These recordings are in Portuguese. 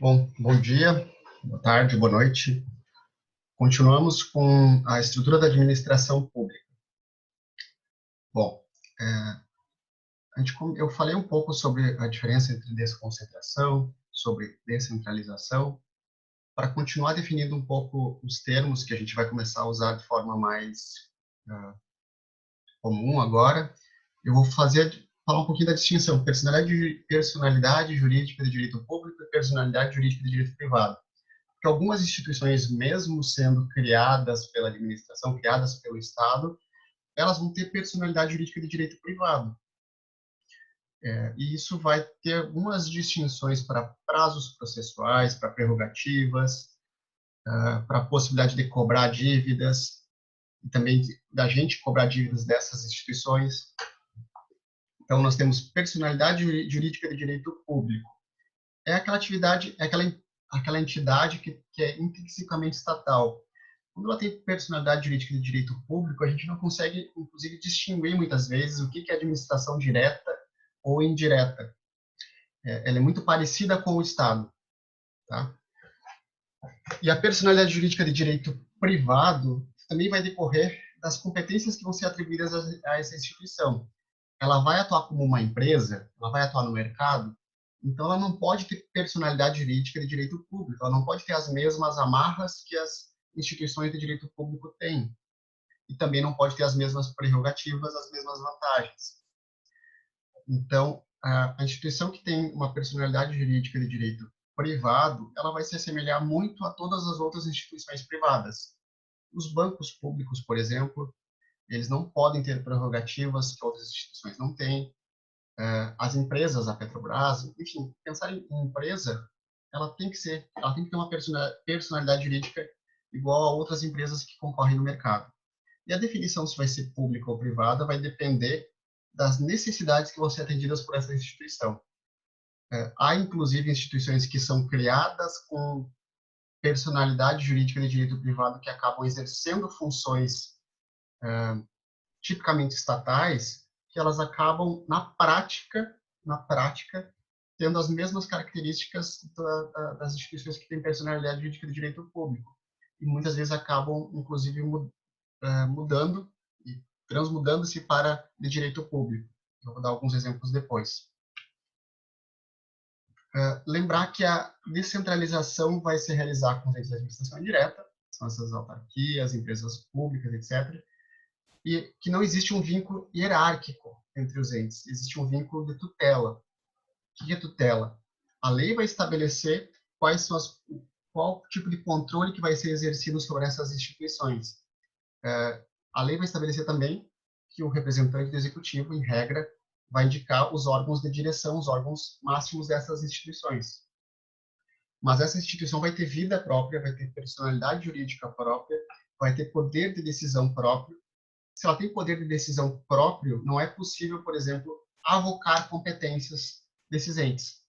Bom dia, boa tarde, boa noite. Continuamos com a estrutura da administração pública. Bom, é, eu falei um pouco sobre a diferença entre desconcentração, sobre descentralização, para continuar definindo um pouco os termos que a gente vai começar a usar de forma mais ah, comum agora. Eu vou falar um pouquinho da distinção, personalidade jurídica de direito público e personalidade jurídica de direito privado. Que algumas instituições, mesmo sendo criadas pela administração, criadas pelo Estado, elas vão ter personalidade jurídica de direito privado. E isso vai ter algumas distinções para prazos processuais, para prerrogativas, para a possibilidade de cobrar dívidas, e também da gente cobrar dívidas dessas instituições. Então, nós temos personalidade jurídica de direito público. É aquela atividade, é aquela entidade que é intrinsecamente estatal. Quando ela tem personalidade jurídica de direito público, a gente não consegue, inclusive, distinguir muitas vezes o que é administração direta ou indireta. Ela é muito parecida com o Estado. Tá? E a personalidade jurídica de direito privado também vai decorrer das competências que vão ser atribuídas a essa instituição. Ela vai atuar como uma empresa, ela vai atuar no mercado, então ela não pode ter personalidade jurídica de direito público, ela não pode ter as mesmas amarras que as instituições de direito público têm. E também não pode ter as mesmas prerrogativas, as mesmas vantagens. Então, a instituição que tem uma personalidade jurídica de direito privado, ela vai se assemelhar muito a todas as outras instituições privadas. Os bancos públicos, por exemplo, eles não podem ter prerrogativas que outras instituições não têm. As empresas, a Petrobras, enfim, pensar em empresa, ela tem que ter uma personalidade jurídica igual a outras empresas que concorrem no mercado. E a definição se vai ser pública ou privada vai depender das necessidades que vão ser atendidas por essa instituição. Há, inclusive, instituições que são criadas com personalidade jurídica de direito privado que acabam exercendo funções tipicamente estatais, que elas acabam, na prática, tendo as mesmas características das instituições que têm personalidade jurídica de direito público. E muitas vezes acabam, inclusive, mudando e transmudando-se para de direito público. Eu vou dar alguns exemplos depois. Lembrar que a descentralização vai se realizar com os entes de administração indireta, são essas autarquias, empresas públicas, etc., e que não existe um vínculo hierárquico entre os entes, existe um vínculo de tutela. O que é tutela? A lei vai estabelecer qual tipo de controle que vai ser exercido sobre essas instituições. A lei vai estabelecer também que o representante do executivo, em regra, vai indicar os órgãos de direção, os órgãos máximos dessas instituições. Mas essa instituição vai ter vida própria, vai ter personalidade jurídica própria, vai ter poder de decisão próprio. Se ela tem poder de decisão próprio, não é possível, por exemplo, avocar competências desses entes.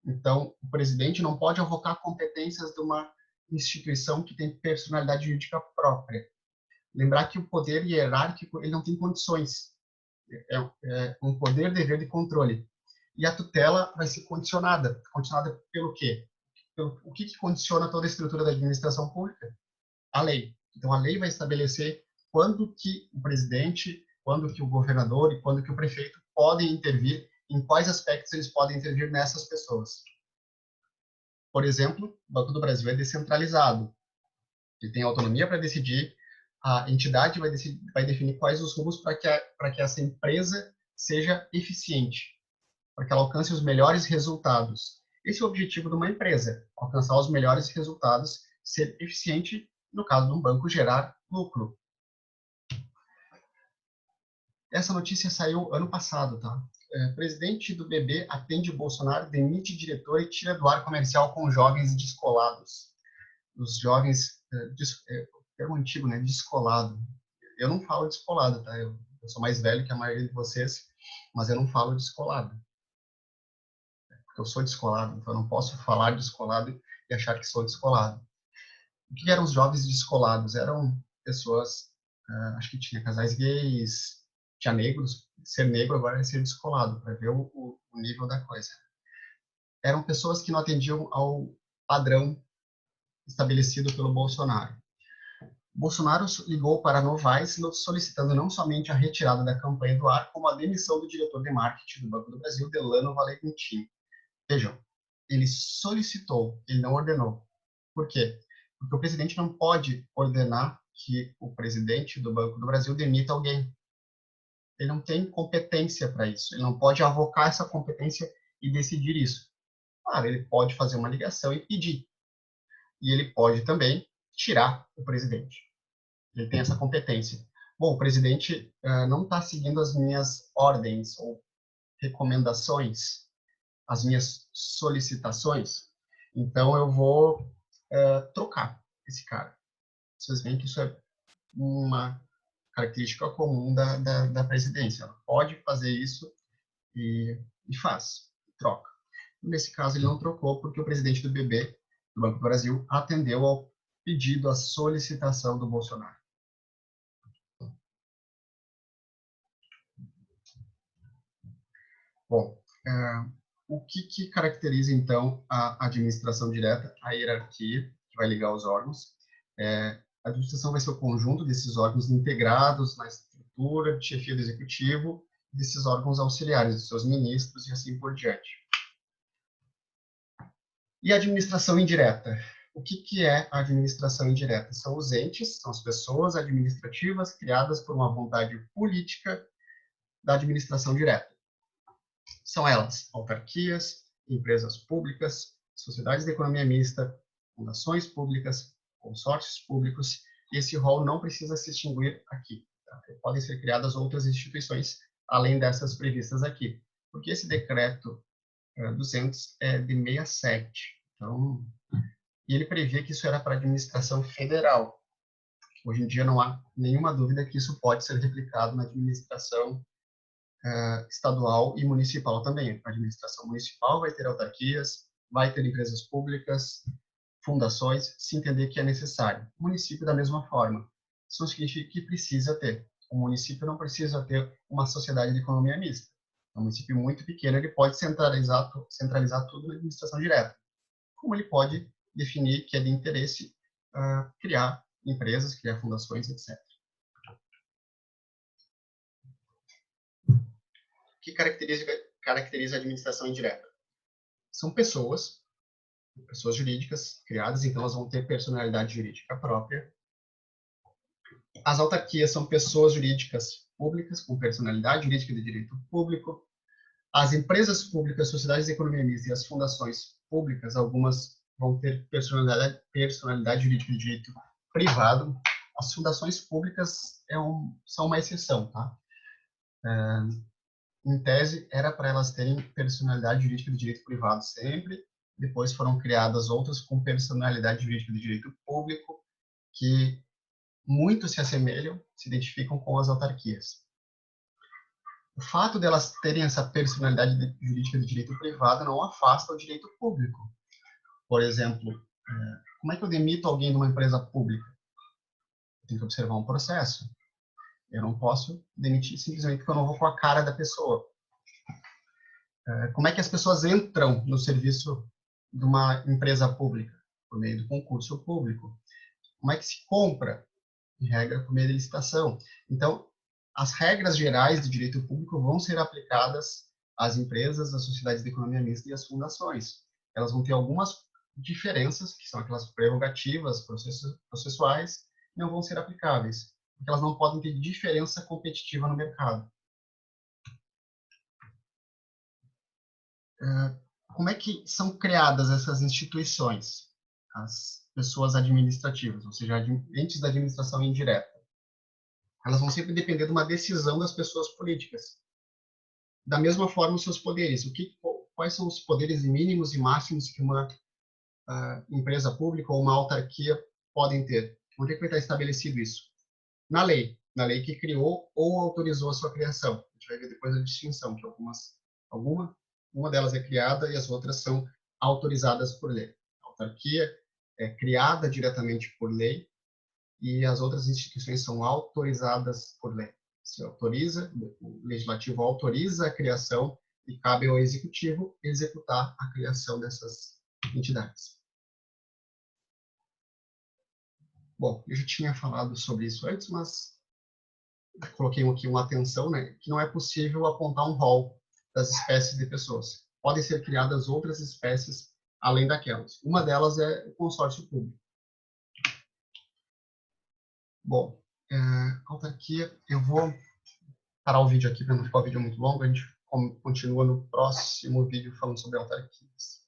Então, o presidente não pode avocar competências de uma instituição que tem personalidade jurídica própria. Lembrar que o poder hierárquico ele não tem condições. É um poder-dever de controle. E a tutela vai ser condicionada. Condicionada pelo quê? O que condiciona toda a estrutura da administração pública? A lei. Então, a lei vai estabelecer quando que o presidente, quando que o governador e quando que o prefeito podem intervir, em quais aspectos eles podem intervir nessas pessoas. Por exemplo, o Banco do Brasil é descentralizado. Ele tem autonomia para decidir, a entidade vai definir quais os rumos para que essa empresa seja eficiente, para que ela alcance os melhores resultados. Esse é o objetivo de uma empresa, alcançar os melhores resultados, ser eficiente, no caso de um banco, gerar lucro. Essa notícia saiu ano passado, tá? Presidente do BB atende Bolsonaro, demite diretor e tira do ar comercial com jovens descolados. Os jovens, termo antigo, né? Descolado. Eu não falo descolado, tá? Eu sou mais velho que a maioria de vocês, mas eu não falo descolado. Porque eu sou descolado, então eu não posso falar descolado e achar que sou descolado. O que eram os jovens descolados? Eram pessoas, acho que tinha casais gays, tinha negros. Ser negro agora é ser descolado, para ver o nível da coisa. Eram pessoas que não atendiam padrão estabelecido pelo Bolsonaro. Bolsonaro ligou para a Novais solicitando não somente a retirada da campanha do ar, como a demissão do diretor de marketing do Banco do Brasil, Delano Valentim. Vejam, ele solicitou, ele não ordenou. Por quê? Porque o presidente não pode ordenar que o presidente do Banco do Brasil demita alguém. Ele não tem competência para isso. Ele não pode avocar essa competência e decidir isso. Claro, ele pode fazer uma ligação e pedir. E ele pode também tirar o presidente. Ele tem essa competência. Bom, o presidente não está seguindo as minhas ordens ou recomendações, as minhas solicitações, então eu vou trocar esse cara. Vocês veem que isso é uma característica comum da presidência. Ela pode fazer isso e faz, troca. Nesse caso, ele não trocou porque o presidente do BB, do Banco do Brasil, atendeu ao pedido, à solicitação do Bolsonaro. Bom, o que caracteriza, então, a administração direta? A hierarquia, que vai ligar os órgãos. A administração vai ser o conjunto desses órgãos integrados na estrutura de chefia do executivo, desses órgãos auxiliares, dos seus ministros e assim por diante. E a administração indireta? O que é a administração indireta? São os entes, são as pessoas administrativas criadas por uma vontade política da administração direta. São elas autarquias, empresas públicas, sociedades de economia mista, fundações públicas, consórcios públicos, e esse rol não precisa se extinguir aqui. Tá? Podem ser criadas outras instituições, além dessas previstas aqui, porque esse decreto 200 é de 67, então, e ele previa que isso era para a administração federal. Hoje em dia não há nenhuma dúvida que isso pode ser replicado na administração estadual e municipal também. A administração municipal vai ter autarquias, vai ter empresas públicas, fundações, se entender que é necessário. O município, da mesma forma. Isso significa que precisa ter. O município não precisa ter uma sociedade de economia mista. É um município muito pequeno, ele pode centralizar tudo na administração direta. Como ele pode definir que é de interesse criar empresas, criar fundações, etc. O que caracteriza a administração indireta? São pessoas jurídicas criadas, então elas vão ter personalidade jurídica própria. As autarquias são pessoas jurídicas públicas com personalidade jurídica de direito público. As empresas públicas, sociedades de economia mista e as fundações públicas, algumas vão ter personalidade jurídica de direito privado. As fundações públicas são uma exceção, tá? Em tese, era para elas terem personalidade jurídica de direito privado sempre. Depois foram criadas outras com personalidade jurídica de direito público, que muito se assemelham, se identificam com as autarquias. O fato de elas terem essa personalidade jurídica de direito privado não afasta o direito público. Por exemplo, como é que eu demito alguém de uma empresa pública? Eu tenho que observar um processo. Eu não posso demitir simplesmente porque eu não vou com a cara da pessoa. Como é que as pessoas entram no serviço de uma empresa pública? Por meio do concurso público. Como é que se compra? Em regra, por meio de licitação. Então, as regras gerais do direito público vão ser aplicadas às empresas, às sociedades de economia mista e às fundações. Elas vão ter algumas diferenças, que são aquelas prerrogativas processuais, não vão ser aplicáveis, porque elas não podem ter diferença competitiva no mercado. Como é que são criadas essas instituições? As pessoas administrativas, ou seja, entes da administração indireta. Elas vão sempre depender de uma decisão das pessoas políticas. Da mesma forma, os seus poderes. Quais são os poderes mínimos e máximos que uma empresa pública ou uma autarquia podem ter? Onde é que vai estar estabelecido isso? Na lei que criou ou autorizou a sua criação. A gente vai ver depois a distinção, que uma delas é criada e as outras são autorizadas por lei. A autarquia é criada diretamente por lei e as outras instituições são autorizadas por lei. Se autoriza, o legislativo autoriza a criação e cabe ao executivo executar a criação dessas entidades. Bom, eu já tinha falado sobre isso antes, mas coloquei aqui uma atenção, né, que não é possível apontar um rol das espécies de pessoas. Podem ser criadas outras espécies além daquelas. Uma delas é o consórcio público. Bom, autarquia, eu vou parar o vídeo aqui para não ficar o vídeo muito longo, a gente continua no próximo vídeo falando sobre autarquias.